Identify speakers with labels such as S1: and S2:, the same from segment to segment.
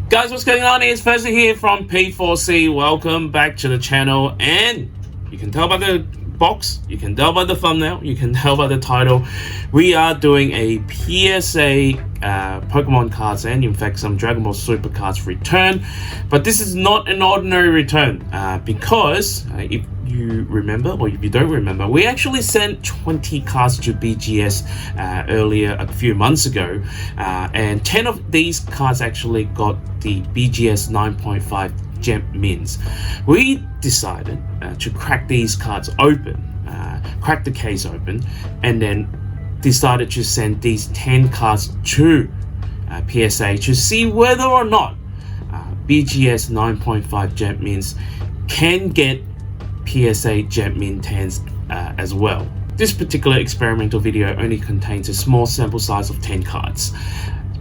S1: Guys, what's going on? It's Percy here from P4C. Welcome back to the channel. And you can tell by the box, you can tell by the thumbnail, you can tell by the title, we are doing a PSA Pokemon cards and in fact some Dragon Ball Super cards return. But this is not an ordinary return because if you remember, or if you don't remember, we actually sent 20 cards to BGS earlier a few months ago, and 10 of these cards actually got the BGS 9.5 gem mins. We decided to crack these cards open, crack the case open, and then decided to send these 10 cards to PSA to see whether or not BGS 9.5 gem mins can get PSA gem min 10s as well. This particular experimental video only contains a small sample size of 10 cards.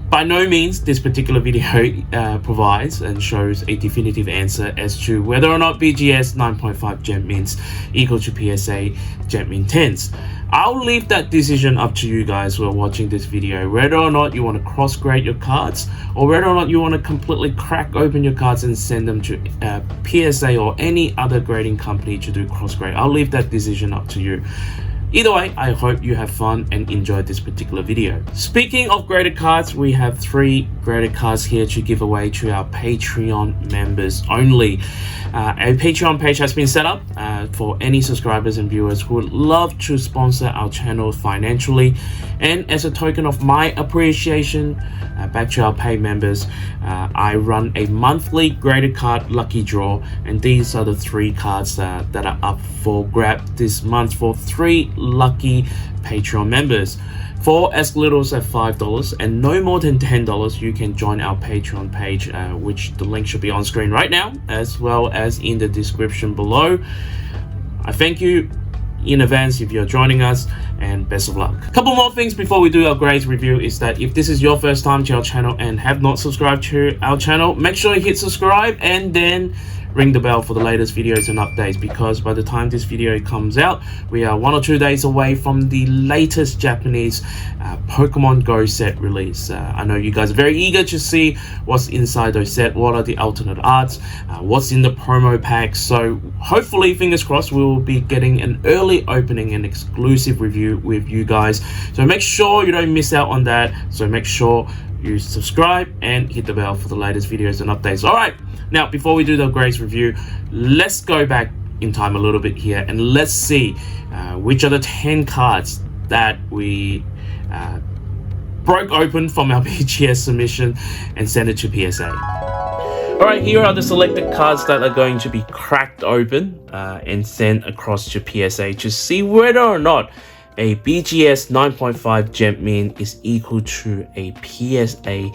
S1: By no means this particular video provides and shows a definitive answer as to whether or not BGS 9.5 gem mins equal to PSA gem min 10s. I'll leave that decision up to you guys who are watching this video, whether or not you want to cross grade your cards or whether or not you want to completely crack open your cards and send them to PSA or any other grading company to do cross grade. I'll leave that decision up to you. Either way, I hope you have fun and enjoyed this particular video. Speaking of graded cards, we have 3 graded cards here to give away to our Patreon members only. A Patreon page has been set up for any subscribers and viewers who would love to sponsor our channel financially. And as a token of my appreciation back to our paid members, I run a monthly graded card lucky draw, and these are the 3 cards that are up for grab this month for 3 lucky Patreon members. For as little as $5 and no more than $10, you can join our Patreon page, which the link should be on screen right now, as well as in the description below. I thank you in advance if you're joining us, and best of luck. A couple more things before we do our grades review is that if this is your first time to our channel and have not subscribed to our channel, make sure you hit subscribe and then ring the bell for the latest videos and updates, because by the time this video comes out, we are 1 or 2 days away from the latest Japanese Pokemon Go set release. I know you guys are very eager to see what's inside those set, what are the alternate arts, what's in the promo packs. So hopefully, fingers crossed, we will be getting an early opening and exclusive review with you guys. So make sure you don't miss out on that. So make sure you subscribe and hit the bell for the latest videos and updates. All right, now before we do the grades review, let's go back in time a little bit here and let's see which are the 10 cards that we broke open from our BGS submission and sent it to PSA. Alright, here are the selected cards that are going to be cracked open and sent across to PSA to see whether or not a BGS 9.5 gem min is equal to a PSA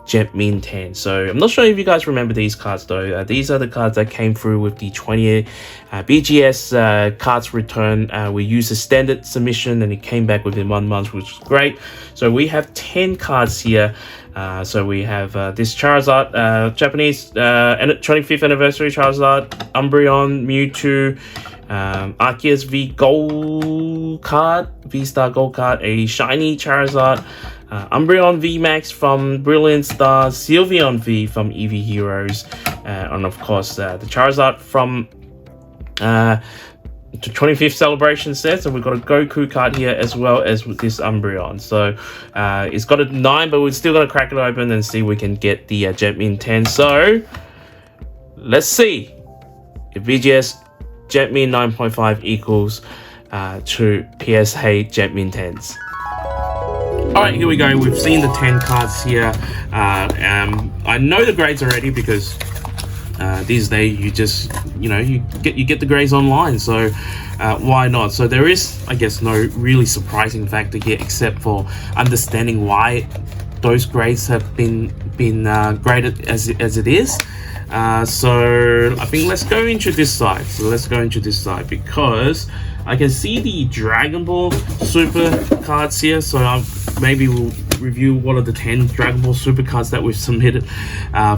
S1: gem min 10. So I'm not sure if you guys remember these cards though. These are the cards that came through with the 20th BGS cards return. We used a standard submission and it came back within 1 month, which is great. So we have 10 cards here. So we have this Charizard, Japanese 25th anniversary Charizard, Umbreon, Mewtwo, Arceus V Gold card, V-Star Gold card, a shiny Charizard, Umbreon V Max from Brilliant Stars, Sylveon V from Eevee Heroes, and of course the Charizard from the 25th celebration set. So we've got a Goku card here as well as with this Umbreon. So it's got a 9, but we're still gonna crack it open and see if we can get the gem min 10. So let's see if BGS gem min 9.5 equals to PSA gem min 10s. Alright, here we go. We've seen the 10 cards here. I know the grades already because these days you just, you get the grades online, so why not? So there is, I guess, no really surprising factor here except for understanding why those grades have been graded as it is. So I think let's go into this side. Because I can see the Dragon Ball Super cards here, so maybe we'll review what are the 10 Dragon Ball Super cards that we've submitted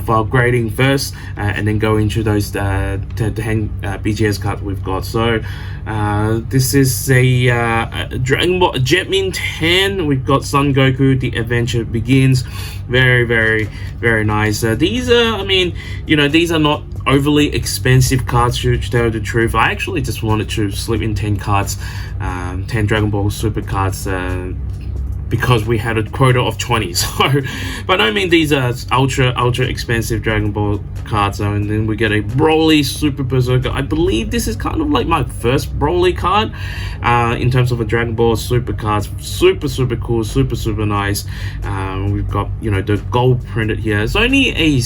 S1: for grading first, and then go into those 10 BGS cards we've got. So this is a Dragon Ball Jetmin 10. We've got Son Goku, The Adventure Begins. Very, very, very nice. These are, I mean, you know, these are not overly expensive cards, to tell the truth. I actually just wanted to slip in 10 cards, 10 Dragon Ball Super cards, because we had a quota of 20. So by no means these are ultra expensive Dragon Ball cards. And then we get a Broly Super Berserker. I believe this is kind of like my first Broly card in terms of a Dragon Ball Super cards. Super cool, super nice. We've got, you know, the gold printed here. It's only a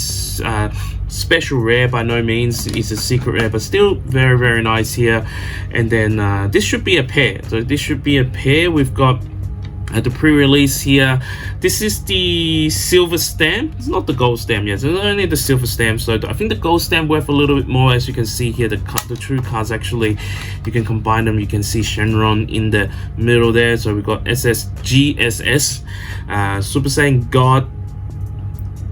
S1: special rare, by no means it's a secret rare, but still very nice here. And then this should be a pair. So this should be a pair. We've got the pre-release here. This is the silver stamp. It's not the gold stamp yet. It's only the silver stamp. So I think the gold stamp worth a little bit more. As you can see here, the true cards actually, you can combine them. You can see Shenron in the middle there. So we've got SSGSS, Super Saiyan God,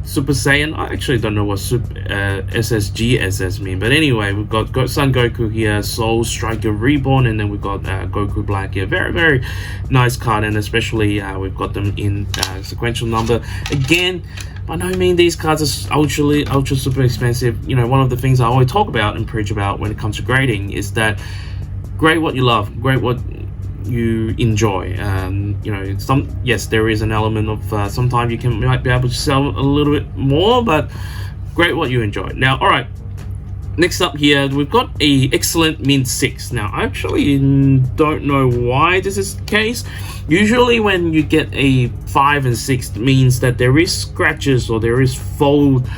S1: Super Saiyan. I actually don't know what SSGSS mean, but anyway, we've got Son Goku here, Soul Striker Reborn, and then we've got Goku Black here. Very nice card, and especially we've got them in sequential number. Again, by no means these cards are ultra super expensive. You know, one of the things I always talk about and preach about when it comes to grading is that grade what you love, grade what you enjoy. You know, yes, there is an element of sometimes you might be able to sell a little bit more, but great what you enjoy. Now, all right, next up here we've got a excellent mint 6. Now I actually don't know why this is the case. Usually when you get a 5 and 6, it means that there is scratches or there is fold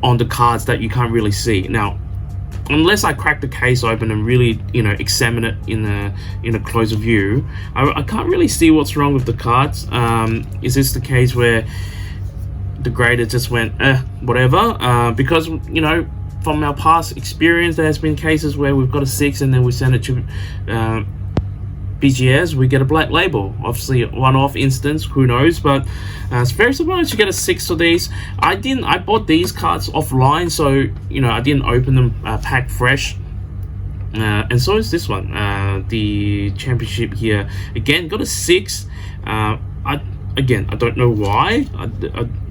S1: on the cards that you can't really see. Now, unless I crack the case open and really, you know, examine it in a closer view, I can't really see what's wrong with the cards. Is this the case where the grader just went whatever? Because, you know, from our past experience, there has been cases where we've got a 6 and then we send it to BGS, we get a black label. Obviously one-off instance, who knows, but it's very surprised to get a 6 of these. I bought these cards offline, so, you know, I didn't open them packed fresh. And so is this one, the championship here. Again, got a 6. I don't know why.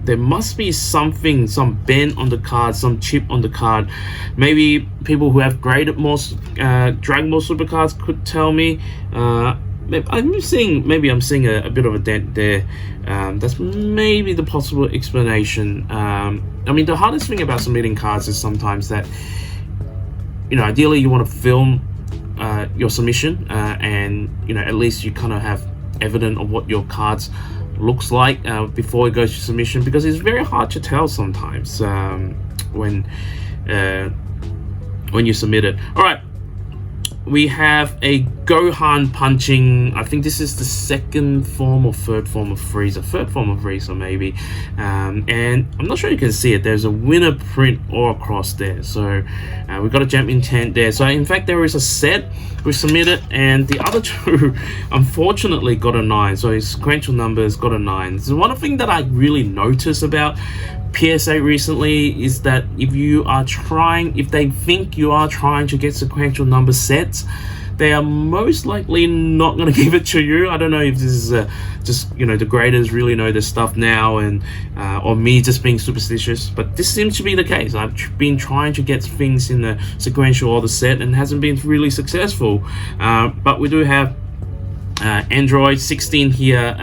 S1: There must be something, some bend on the card, some chip on the card. Maybe people who have graded more Dragon Ball Super cards could tell me. I'm seeing a bit of a dent there. That's maybe the possible explanation. I mean, the hardest thing about submitting cards is sometimes that, you know, ideally you want to film your submission, and, you know, at least you kind of have evidence of what your cards looks like before it goes to submission, because it's very hard to tell sometimes when you submit it. All right, we have a Gohan punching. I think this is the second form or third form of Frieza. Third form of Frieza, maybe. And I'm not sure you can see it. There's a winner print all across there. So we've got a jump intent there. So in fact, there is a set we submitted, and the other two unfortunately got a 9. So his sequential numbers got a 9. So one thing that I really noticed about PSA recently is that if they think you are trying to get sequential number sets, they are most likely not going to give it to you. I don't know if this is just, you know, the graders really know this stuff now, and or me just being superstitious, but this seems to be the case. I've been trying to get things in the sequential or the set and hasn't been really successful. But we do have Android 16 here,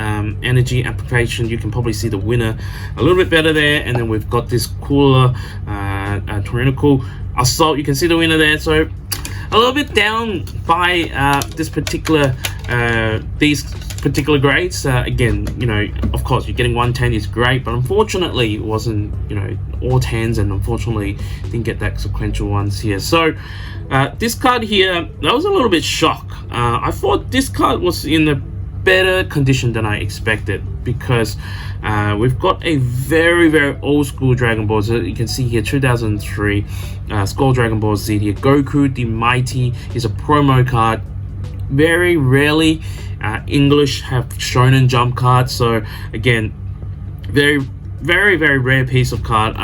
S1: energy application. You can probably see the winner a little bit better there, and then we've got this cooler tyrannical assault. You can see the winner there. So a little bit down by these particular grades. Again, you know, of course you're getting 110 is great, but unfortunately it wasn't, you know, all 10s, and unfortunately didn't get that sequential ones here. So this card here, I was a little bit shocked. I thought this card was in a better condition than I expected, because we've got a very old school Dragon Ball. So you can see here 2003 Skull Dragon Ball Z here. Goku the Mighty is a promo card. Very rarely English have Shonen Jump cards, so again, very rare piece of card,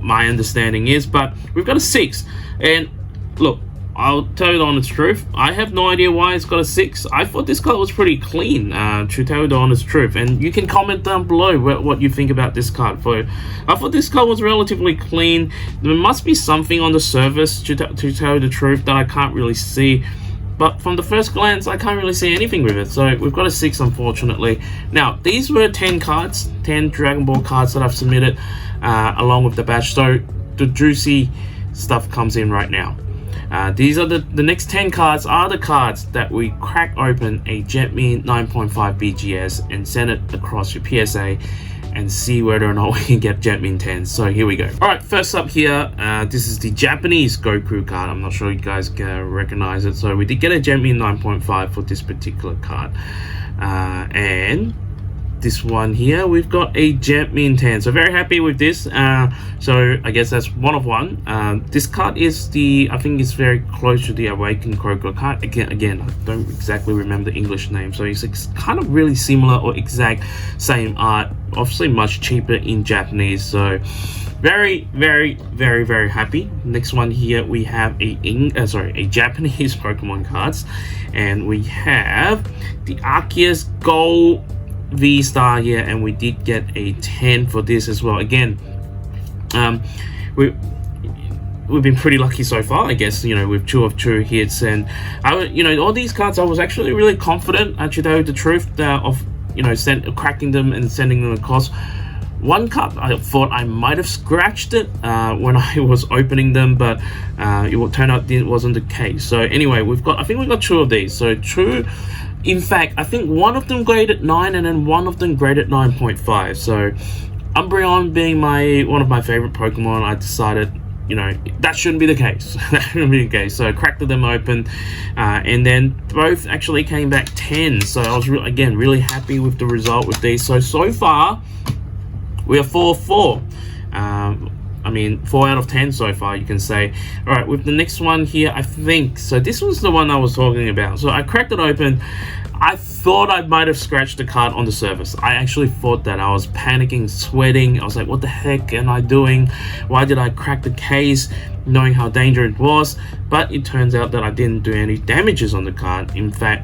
S1: my understanding is. But we've got a 6, and look, I'll tell you the honest truth, I have no idea why it's got a 6. I thought this card was pretty clean, to tell you the honest truth, and you can comment down below what you think about this card. I thought this card was relatively clean. There must be something on the surface, to tell you the truth, that I can't really see. But from the first glance, I can't really see anything with it. So we've got a 6, unfortunately. Now, these were 10 cards, 10 Dragon Ball cards that I've submitted along with the badge. So the juicy stuff comes in right now. These are the next 10 cards are the cards that we crack open a Jetmin 9.5 BGS and send it across your PSA and see whether or not we can get Jetmin 10. So here we go. Alright, first up here, this is the Japanese Goku card. I'm not sure you guys can recognize it. So we did get a Jetmin 9.5 for this particular card. And this one here, we've got a Jetmin 10. So very happy with this. So I guess that's 1 of 1. This card is I think it's very close to the Awakened Crocodile card. Again, I don't exactly remember the English name. So it's kind of really similar or exact same art. Obviously much cheaper in Japanese. So very happy. Next one here, we have a Japanese Pokemon cards, and we have the Arceus Gold V-Star here, and we did get a 10 for this as well. Again, we've been pretty lucky so far, I guess, with 2 of 2 hits. And all these cards, I was actually really confident, to tell you the truth, of cracking them and sending them across. One card I thought I might have scratched it when I was opening them, but it turned out it wasn't the case. So anyway, I think we've got 2 of these. So 2. In fact, I think one of them graded 9 and then one of them graded 9.5. So Umbreon being one of my favorite Pokemon, I decided, that shouldn't be the case. That shouldn't be the case. So I cracked them open, and then both actually came back 10. So I was really happy with the result with these. So far we are 4-4. I mean, 4 out of 10 so far, you can say. All right, with the next one here, I think, so this was the one I was talking about. So I cracked it open. I thought I might have scratched the card on the surface. I actually thought that. I was panicking, sweating. I was like, what the heck am I doing? Why did I crack the case, knowing how dangerous it was? But it turns out that I didn't do any damages on the card. In fact,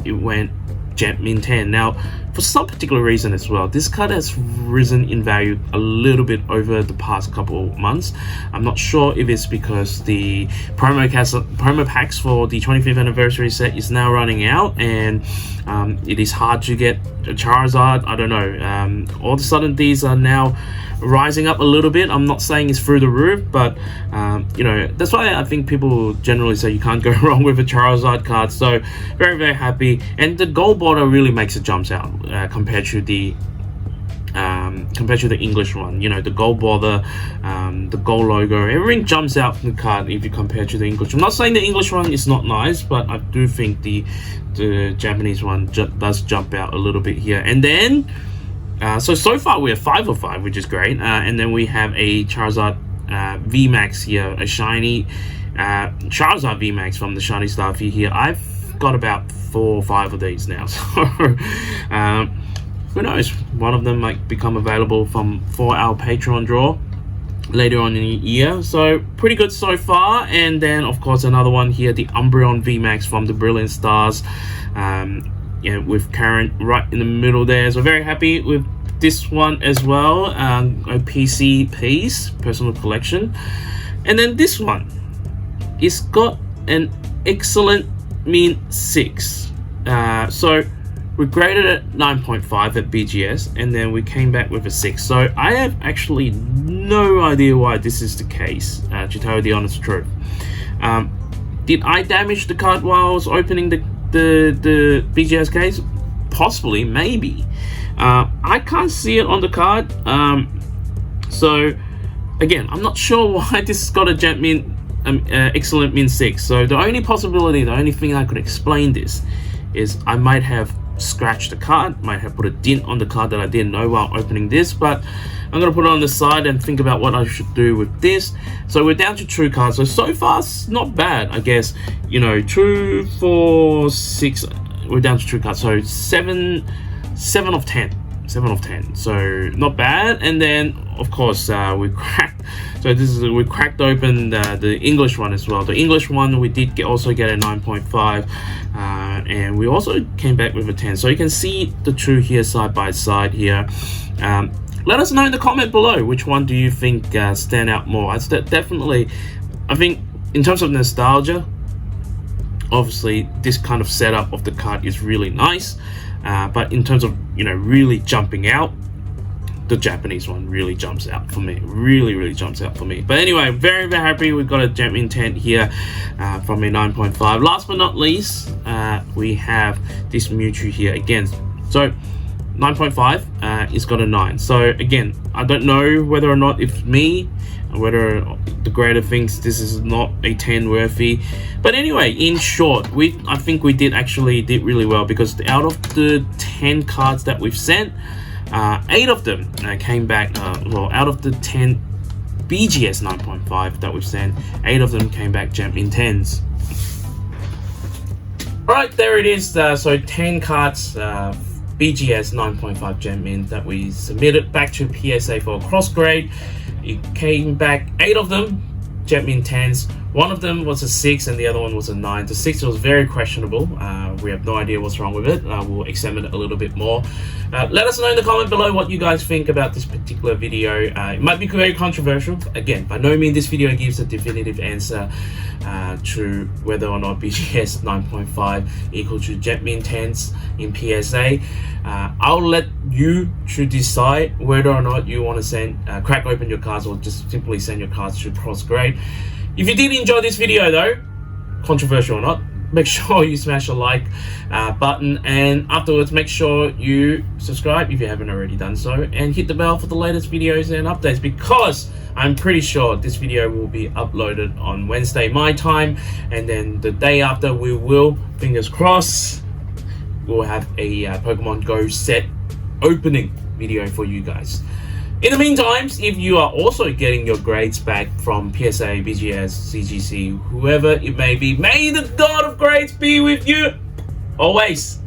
S1: it went Jetmin 10. Now, for some particular reason as well, this card has risen in value a little bit over the past couple of months. I'm not sure if it's because the promo packs for the 25th anniversary set is now running out, and it is hard to get a Charizard. I don't know. All of a sudden, these are now rising up a little bit. I'm not saying it's through the roof, but that's why I think people generally say you can't go wrong with a Charizard card. So very happy, and the gold border really makes it jumps out compared to the English one. The gold border, the gold logo, everything jumps out from the card if you compare to the English. I'm not saying the English one is not nice, but I do think the Japanese one does jump out a little bit here. And then so far we have 5 of 5, which is great. And then we have a Charizard VMAX here, a shiny Charizard VMAX from the Shiny Starfy here. I've got about 4 or 5 of these now, so who knows, one of them might become available for our Patreon draw later on in the year. So pretty good so far. And then of course another one here, the Umbreon VMAX from the Brilliant Stars, with Karen right in the middle there. So very happy with this one as well. A PC piece, personal collection. And then this one, it's got an excellent min 6. So we graded it 9.5 at BGS, and then we came back with a 6. So I have actually no idea why this is the case, to tell you the honest truth. Did I damage the card while I was opening the BGS case? Possibly, maybe. I can't see it on the card. So again, I'm not sure why this has got a Jetmin excellent min 6. So the only thing I could explain this is I might have scratched the card, might have put a dent on the card that I didn't know while opening this, but I'm gonna put it on the side and think about what I should do with this. So we're down to 2 cards. So far it's not bad, I guess. 2, 4, 6, we're down to 2 cards. So 7 of 10. 7 of 10, so not bad. And then of course we cracked, so we cracked open the English one as well. The English one we did also get a 9.5, and we also came back with a 10. So you can see the two here side by side here. Let us know in the comment below, which one do you think stand out more. Definitely, I think in terms of nostalgia, obviously this kind of setup of the card is really nice, but in terms of, you know, really jumping out, the Japanese one really jumps out for me. Really jumps out for me. But anyway, very happy we got a gem intent here from a 9.5. Last but not least, we have this Mewtwo here again. So 9.5 is got a 9. So again, I don't know whether or not it's me, whether the grader thinks this is not a 10 worthy. But anyway, in short, I think we did really well, because out of the 10 cards that we've sent, 8 of them came back, well, out of the 10 BGS 9.5 that we've sent, 8 of them came back gem in 10s. Alright, there it is. So 10 cards, BGS 9.5 gem in that we submitted back to PSA for a cross grade. It came back 8 of them gem in 10s. One of them was a 6 and the other one was a 9. The 6 was very questionable. We have no idea what's wrong with it. We'll examine it a little bit more. Let us know in the comment below what you guys think about this particular video. It might be very controversial. Again, by no means this video gives a definitive answer to whether or not BGS 9.5 equal to gem in 10s in PSA. I'll let you to decide whether or not you want to send crack open your cards or just simply send your cards to cross grade. If you did enjoy this video though, controversial or not, make sure you smash the like button, and afterwards make sure you subscribe if you haven't already done so, and hit the bell for the latest videos and updates, because I'm pretty sure this video will be uploaded on Wednesday my time, and then the day after we will, fingers crossed, we'll have a Pokemon Go set opening video for you guys. In the meantime, if you are also getting your grades back from PSA, BGS, CGC, whoever it may be, may the God of grades be with you always.